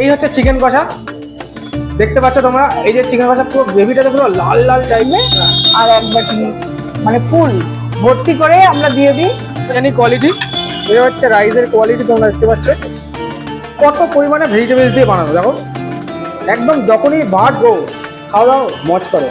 এই হচ্ছে চিকেন কষা, দেখতে পাচ্ছ তোমরা। এই যে চিকেন কষা পুরো গ্রেভিটাতে পুরো লাল লাল টাইপের, আর এক বাটি মানে ফুল ভর্তি করে আমরা দিয়ে দিই। জানি কোয়ালিটি। এই হচ্ছে রাইসের কোয়ালিটি, তোমরা দেখতে পাচ্ছ কত পরিমাণে ভেজিটেবলস দিয়ে বানানো। দেখো একদম যখনই ভাত গো খাওয়া দাও মজ করো।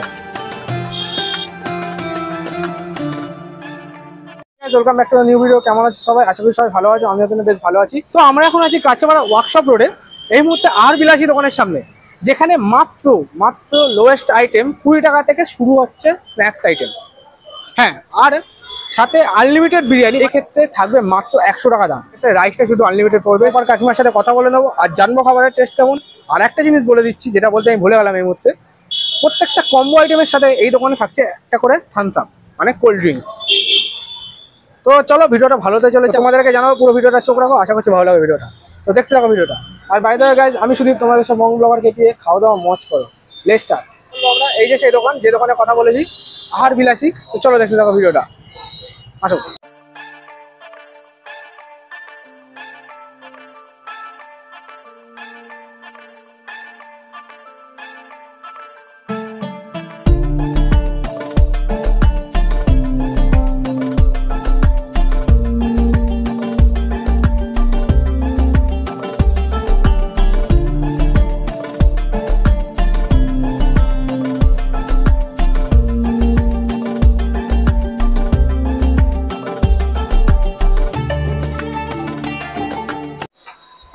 Welcome back to the new video. কেমন আছে সবাই? আশা করি সবাই ভালো আছে, আমিও কিন্তু বেশ ভালো আছি। তো আমরা এখন আছি কাঁচাপাড়া ওয়ার্কশপ রোডে, এই মুহূর্তে আর বিলাসী দোকানের সামনে, যেখানে মাত্র লোয়েস্ট আইটেম 20 টাকা থেকে শুরু হচ্ছে স্ন্যাক্স আইটেম। হ্যাঁ, আর সাথে আনলিমিটেড বিরিয়ানি, এক্ষেত্রে থাকবে মাত্র 100 টাকা দাম। রাইসটা শুধু আনলিমিটেড পড়বে। এবার কাকিমার সাথে কথা বলে নেবো আর জানবো খাবারের টেস্ট কেমন। আর একটা জিনিস বলে দিচ্ছি, যেটা বলতে আমি ভুলে গেলাম এই মুহূর্তে, প্রত্যেকটা কম্বো আইটেমের সাথে এই দোকানে থাকছে একটা করে থামস আপ, মানে কোল্ড ড্রিঙ্কস। তো চলো, ভিডিওটা ভালোতে চলেছে, আমাদেরকে জানাবো, পুরো ভিডিওটা চোখ রাখো, আশা করছি ভালো লাগবে ভিডিওটা। তো দেখতে থাকো ভিডিওটা। আর বাই দ্য ওয়ে গাইস, আমি শুধু তোমাদের সব মং ব্লগারকে দিয়ে খাওয়া দাওয়া মজ করো। Let's start. আমরা এই যে সেই দোকান, যে দোকানে কথা বলেছি, আহার বিলাসী। তো চলো দেখতে থাকো ভিডিওটা, আসো।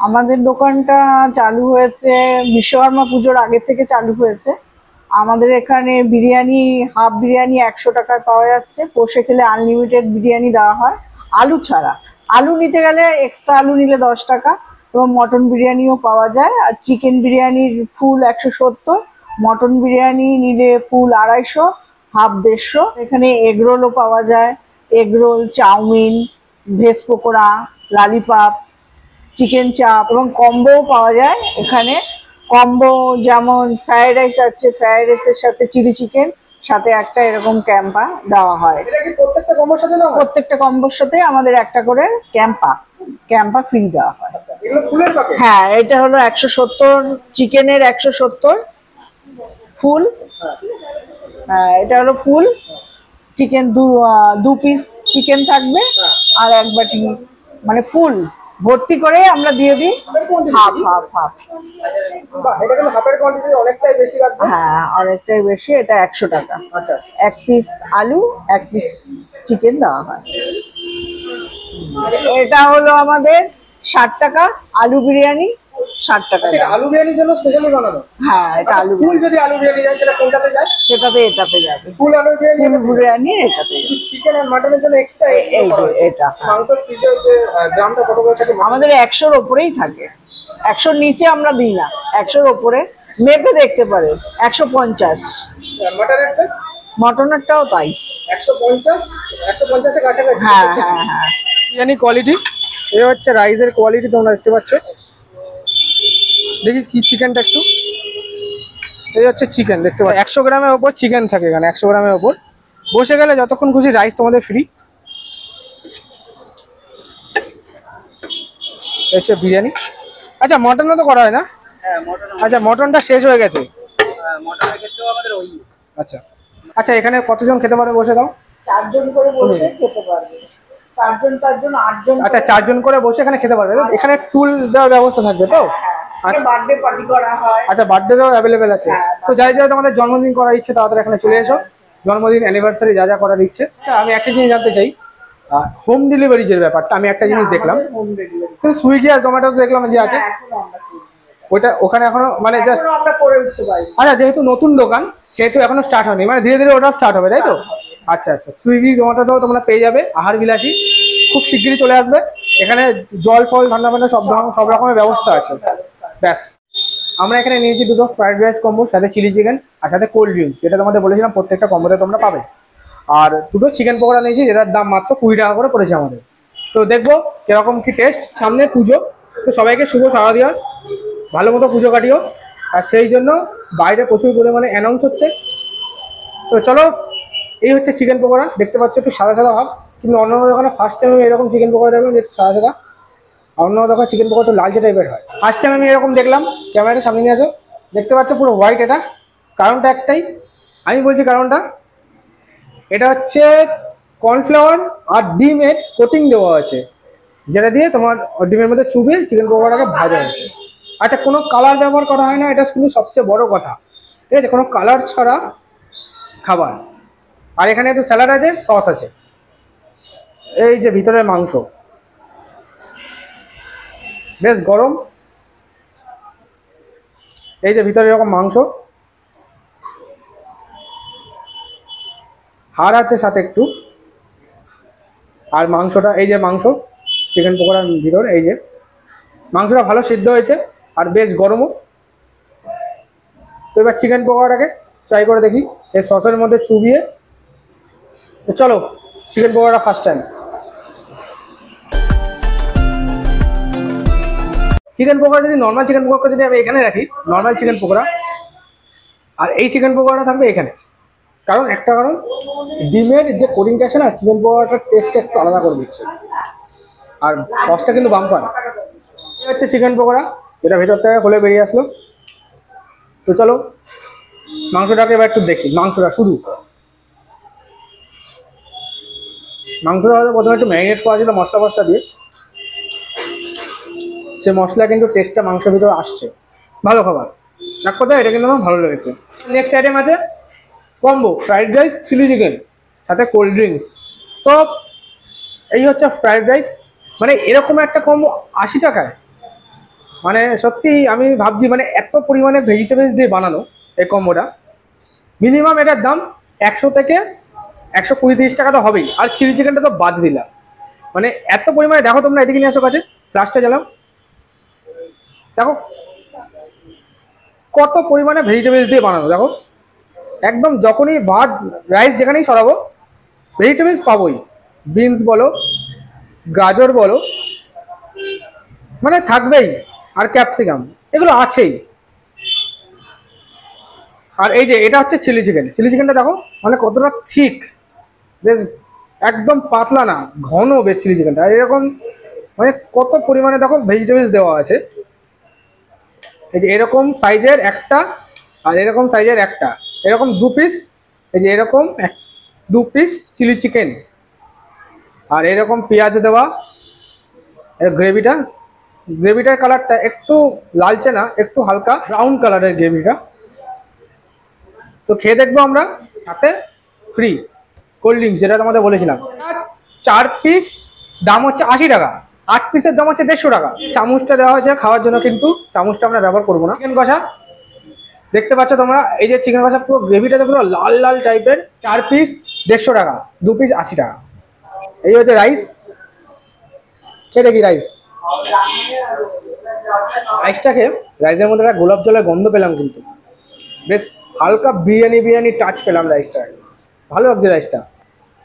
আমাদের দোকানটা চালু হয়েছে বিশ্বকর্মা পুজোর আগে থেকে চালু হয়েছে। আমাদের এখানে বিরিয়ানি, হাফ বিরিয়ানি 100 টাকায় পাওয়া যাচ্ছে। পোষে খেলে আনলিমিটেড বিরিয়ানি দেওয়া হয় আলু ছাড়া। আলু নিতে গেলে এক্সট্রা আলু নিলে 10 টাকা। এবং মটন বিরিয়ানিও পাওয়া যায়। আর চিকেন বিরিয়ানির ফুল 170, মটন বিরিয়ানি নিলে ফুল 250, হাফ 150। এখানে এগরোলও পাওয়া যায়, egg roll, chowmein, veg pakora, lollipop, chicken chop এবং কম্বোও পাওয়া যায় এখানে। কম্বো যেমন ফ্রাইড রাইস আছে, ফ্রাইড রাইসের সাথে চিলি চিকেন, সাথে একটা এরকম ক্যাম্পা দেওয়া হয়। এটা কি প্রত্যেকটা কম্বোর সাথে দাও? প্রত্যেকটা কম্বোর সাথে আমাদের একটা করে ক্যাম্পা ফ্রি দেওয়া হয়। এগুলো ফুলের প্যাকেট? হ্যাঁ, এটা হলো 170, চিকেনের 170 ফুল। হ্যাঁ, এটা হলো ফুল চিকেন, দু পিস চিকেন থাকবে আর এক বাটি মানে ফুল ভর্তি করে আমরা দিয়ে দিই। Half half half. এটা কিন্তু হাফের কোয়ান্টিটি অনেকটাই বেশি লাগবে। হ্যাঁ, অনেকটাই বেশি। এটা 100 টাকা। আচ্ছা, এক পিস আলু, এক পিস চিকেন দেওয়া হয়। এটা হলো আমাদের 60 টাকা আলু বিরিয়ানি, 60 টাকা দাম। আলু বিরিয়ানির জন্য স্পেশালি বানানো? হ্যাঁ, এটা আলু ফুল যদি আলু বিরিয়ানি যায় সেটা কোনটাতে যায়? সেটাতে এটাতে যাবে। ফুল আলু বিরিয়ানি, ফুল বিরিয়ানি এটাতে যাবে। চিকেন আর মাটনের জন্য এক্সট্রা এই যে এটা। মাংসের পিসের যে গ্রামটা কত করে থাকে? আমাদের 100-র ওপরেই থাকে। 100-র নিচে আমরা দিই না, 100-র ওপরে মেপে দেখতে পারে। 150। মাটনেরটা? মটনেরটাও তাই। 150, 150 এর কাছাকাছি। হ্যাঁ হ্যাঁ হ্যাঁ। বিরিয়ানি কোয়ালিটি। এই হচ্ছে রাইসের কোয়ালিটি, তোমরা দেখতে পাচ্ছ। দেখি কি চিকেনটা একটু। এই হচ্ছে চিকেন, দেখতে পাচ্ছ 100 গ্রামের ওপর চিকেন থাকে এখানে। 100 গ্রামের ওপর বসে গেলে যতক্ষণ খুশি রাইস তোমাদের ফ্রি। হচ্ছে বিরিয়ানি। আচ্ছা, মটনও তো করা হয় না? আচ্ছা, মটনটা শেষ হয়ে গেছে। আচ্ছা আচ্ছা, এখানে কতজন খেতে পারে বসে দাও? 4 জন করে বসে খেতে পারবে। 4 জন 8 জন। আচ্ছা, 4 জন করে বসে এখানে খেতে পারবে। এখানে টুল দেওয়ার ব্যবস্থা থাকবে তো? আচ্ছা, বার্থডে পার্টি করা হয়। আচ্ছা, বার্থডেও অ্যাভেলেবেল আছে। তো যাই যাই তোমাদের জন্মদিন করার ইচ্ছে তাড়াতাড়ি এখানে চলে এসো। জন্মদিন, অ্যানিভার্সারি যা যা করার ইচ্ছে। আচ্ছা, আমি একটা জিনিস জানতে চাই, হোম ডেলিভারিজের ব্যাপারটা। আমি একটা জিনিস দেখলাম, কিন্তু সুইগি আর জোম্যাটো দেখলাম যে আছে, ওইটা ওখানে এখনো মানে জাস্ট আমরা করে উঠতে পারি। আচ্ছা, যেহেতু নতুন দোকান সেহেতু এখনো স্টার্ট হয়নি, মানে ধীরে ধীরে ওটা স্টার্ট হবে, তাই তো? আচ্ছা আচ্ছা, সুইগি জোম্যাটোতেও তোমরা পেয়ে যাবে আহার বিলাসী। খুব শিগগিরই চলে আসবে এখানে। জল ফল ঠান্ডা ফান্ডা সব রকমের ব্যবস্থা আছে। ব্যাস, আমরা এখানে নিয়েছি দুটো ফ্রাইড রাইস কম্বো, সাথে চিলি চিকেন আর সাথে কোল্ড ড্রিঙ্কস, যেটা তোমাদের বলেছিলাম প্রত্যেকটা কম্বোতে তোমরা পাবে। আর দুটো চিকেন পকোড়া নিয়েছি, যেটার দাম মাত্র 20 টাকা করে পড়েছে আমাদের। তো দেখবো কিরকম কি টেস্ট। সামনে পুজো, তো সবাইকে শুভ শারদিয়ার, ভালো মতো পুজো কাটিও। আর সেই জন্য বাইরে প্রচুর পরিমাণে অ্যানাউন্স হচ্ছে। তো চলো, এই হচ্ছে চিকেন পকোড়া, দেখতে পাচ্ছ একটু সাদা সাদা ভাব, কিন্তু অন্য দোকানে ফার্স্ট টাইম এরকম চিকেন পকোড়া দেখলাম যে একটু সাদা সাদা। আর অন্য দেখো চিকেন পকোড়া তো লালচে টাইপের হয়। ফার্স্ট টাইম আমি এরকম দেখলাম, ক্যামেরাটা সামনে নিয়ে আসো, দেখতে পাচ্ছ পুরো হোয়াইট। এটা কারণটা একটাই, আমি বলছি কারণটা, এটা হচ্ছে কর্নফ্লাওয়ার আর ডিমের কোটিং দেওয়া আছে, যেটা দিয়ে তোমার ডিমের মধ্যে চুবিয়ে চিকেন পকোড়াটাকে ভাজা হয়েছে। আচ্ছা, কোনো কালার ব্যবহার করা হয় না, এটা কিন্তু সবচেয়ে বড় কথা, ঠিক আছে? কোনো কালার ছাড়া খাবার। আর এখানে একটু স্যালাড আছে, সস আছে। এই যে ভিতরের মাংস বেশ গরম, এই যে ভিতরে এরকম মাংস, হাড় আছে সাথে একটু। আর মাংসটা, এই যে মাংস চিকেন পকোড়ার ভিতর, এই যে মাংসটা ভালো সিদ্ধ হয়েছে আর বেশ গরমও। তো এবার চিকেন পকোড়াটাকে ট্রাই করে দেখি এই সসের মধ্যে চুবিয়ে। তো চলো chicken pakora first time. Chicken pakora যদি নর্মাল চিকেন পকোড়া যদি আমি এখানে রাখি, নর্মাল চিকেন পকোড়া, আর এই চিকেন পকোড়াটা থাকবে এখানে। কারণ একটা কারণ, ডিমের যে কোটিংটা আছে না, চিকেন পকোড়াটার টেস্টটা একটু আলাদা করে দিচ্ছে। আর সসটা কিন্তু বাম্পার। এই হচ্ছে চিকেন পকোড়া, যেটা ভেতর থেকে খুলে বেরিয়ে আসলো। তো চলো মাংসটাকে এবার একটু দেখি। মাংসটা শুধু মাংসটা হয়তো প্রথমে একটু ম্যারিনেট করা ছিল মশলা ফসলা দিয়ে, সে মশলা কিন্তু টেস্টটা মাংসের ভিতরে আসছে। ভালো খাবার, এক কথায় এটা কিন্তু আমার ভালো লেগেছে। নেক্সট আইটেম আছে combo fried rice chilli chicken সাথে কোল্ড ড্রিঙ্কস। তো এই হচ্ছে ফ্রাইড রাইস, মানে এরকম একটা কম্বো 80 টাকায়। মানে সত্যি আমি ভাবছি, মানে এত পরিমাণে ভেজিটেবলস দিয়ে বানানো এই কম্বোটা, মিনিমাম এটার দাম 100 থেকে 120-30 টাকা তো হবেই। আর চিলি চিকেনটা তো বাদ দিলাম, মানে এত পরিমাণে। দেখো তোমরা এদিকে নিয়ে আসো কাছে, ফ্লাশটা জ্বালাও, দেখো কত পরিমাণে ভেজিটেবলস দিয়ে বানানো। দেখো একদম যখনই ভাত রাইস যেখানেই সরাবো ভেজিটেবলস পাবোই। বিনস বলো, গাজর বলো, মানে থাকবেই। আর ক্যাপসিকাম, এগুলো আছেই। আর এই যে এটা হচ্ছে চিলি চিকেন। চিলি চিকেনটা দেখো মানে কতটা থিক, বেশ একদম পাতলা না, ঘন বেশ চিলি চিকেনটা। আর এরকম মানে কত পরিমাণে দেখো ভেজিটেবলস দেওয়া আছে। এই যে এরকম সাইজের একটা, আর এরকম সাইজের একটা, এরকম 2 পিস। এই যে এরকম 2 পিস চিলি চিকেন, আর এরকম পেঁয়াজ দেওয়া। গ্রেভিটার কালারটা একটু লালচে না, একটু হালকা ব্রাউন কালারের গ্রেভিটা। তো খেয়ে দেখবো আমরা। সাথে ফ্রি কোল্ড ড্রিঙ্কস, যেটা তোমাদের বলেছিলাম। 4 পিস দাম হচ্ছে 80 টাকা, 8 পিসের দাম হচ্ছে 150 টাকা। চামচটা দেওয়া হয়েছে খাওয়ার জন্য, কিন্তু চামচটা আমরা ব্যবহার করবো না। চিকেন কষা দেখতে পাচ্ছ তোমরা, এই যে চিকেন কষা পুরো গ্রেভিটাতে পুরো লাল লাল টাইপের। 4 পিস 150 টাকা, 2 পিস 80 টাকা। এই হচ্ছে রাইস, খেয়ে দেখি রাইস। রাইসের মধ্যে একটা গোলাপ জলের গন্ধ পেলাম, কিন্তু বেশ হালকা বিরিয়ানি টাচ পেলাম রাইসটা। ভালো লাগছে রাইসটা,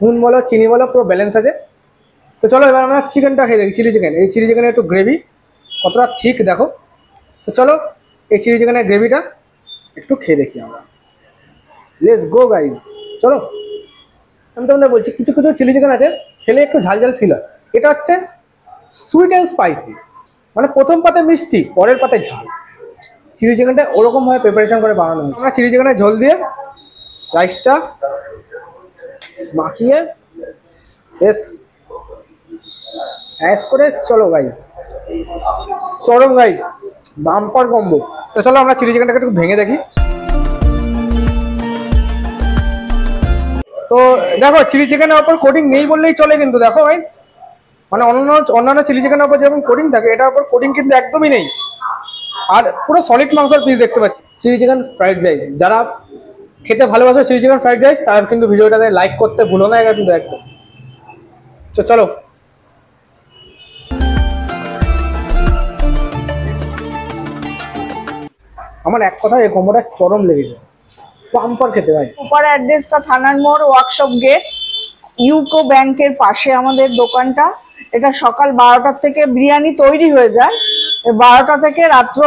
নুন বলো চিনি বলো পুরো ব্যালেন্স আছে। তো চলো এবার আমরা চিকেনটা খেয়ে দেখি। চিলি চিকেন, এই চিলি চিকেনের একটু গ্রেভি কতটা ঠিক দেখো। তো চলো এই চিলি চিকেনের গ্রেভিটা একটু খেয়ে দেখি আমরা। লেটস গো গাইজ, চলো। আমি তোমাদের বলছি, কিছু কিছু চিলি চিকেন আছে খেলে একটু ঝাল ঝাল ফিল হয়। এটা হচ্ছে সুইট অ্যান্ড স্পাইসি, মানে প্রথম পাতে মিষ্টি, পরের পাতে ঝাল। চিলি চিকেনটা ওরকমভাবে প্রিপারেশন করে বানানো হয়েছে। আমরা চিলি চিকেনের ঝোল দিয়ে রাইসটা মাখিয়ে বেশ অ্যাশ করে, চলো গাইজ, চরম গাইজ, বাম্পার কম্বো। তো চলো আমরা চিলি চিকেনটাকে একটু ভেঙে দেখি। তো দেখো চিলি চিকেনের ওপর কোটিং নেই বললেই চলে, কিন্তু দেখো গাইজ, মানে অন্যান্য চিলি চিকেনের ওপর যেরকম কোটিং থাকে, এটার উপর কোটিং কিন্তু একদমই নেই। আর পুরো সলিড মাংসের পিস দেখতে পাচ্ছি। চিলি চিকেন ফ্রাইড রাইস, যারা খেতে ভালোবাসে চিলি চিকেন ফ্রাইড রাইস, তারা কিন্তু ভিডিওটাতে লাইক করতে ভুলো না কিন্তু একদম। তো চলো আমার এক কথা এই কম্বোটা চরম লেগেছে, পাম্পার খেতে ভাই। সুপার অ্যাড্রেসটা থানার মোড়, ওয়ার্কশপ গেট, ইউকো ব্যাংকের পাশে আমাদের দোকানটা। এটা সকাল 12টার থেকে বিরিয়ানি তৈরি হয়ে যায়, 12টা থেকে রাত্র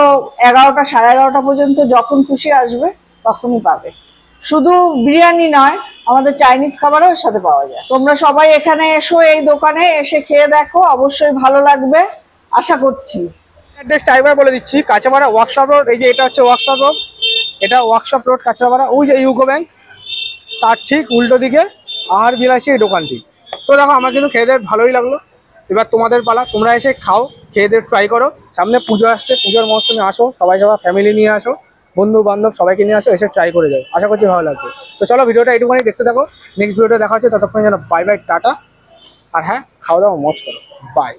11টা 11:30 পর্যন্ত যখন খুশি আসবে তখনই পাবে। শুধু বিরিয়ানি নয়, আমাদের চাইনিজ খাবারও এর সাথে পাওয়া যায়। তোমরা সবাই এখানে এসো, এই দোকানে এসে খেয়ে দেখো, অবশ্যই ভালো লাগবে। আশা করছি। অ্যাড্রেস টাইবার বলে দিচ্ছি, কাঁচাপাড়া ওয়ার্কশপ রোড। এই যে এটা হচ্ছে ওয়ার্কশপ রোড, এটা ওয়ার্কশপ রোড কাঁচাপাড়া। ওই যে ইউকো ব্যাংক, তার ঠিক উল্টো দিকে আর বিলাসী এই দোকানটি। তো দেখো আমার কিন্তু খেয়ে দিয়ে ভালোই লাগলো। এবার তোমাদের পালা, তোমরা এসে খাও, খেয়ে দিয়ে ট্রাই করো। সামনে পুজো আসছে, পুজোর মৌসুমে আসো, সবাই ফ্যামিলি নিয়ে আসো, বন্ধু বান্ধব সবাইকে নিয়ে আসো, এসে ট্রাই করে যাও। আশা করছি ভালো লাগবে। তো চলো ভিডিওটা এইটুকুনি দেখতে থাকো, নেক্সট ভিডিওটা দেখা হচ্ছে। ততক্ষণ যেন বাই বাই, টাটা। আর হ্যাঁ, খাওয়া দাওয়া মজ করো, বাই।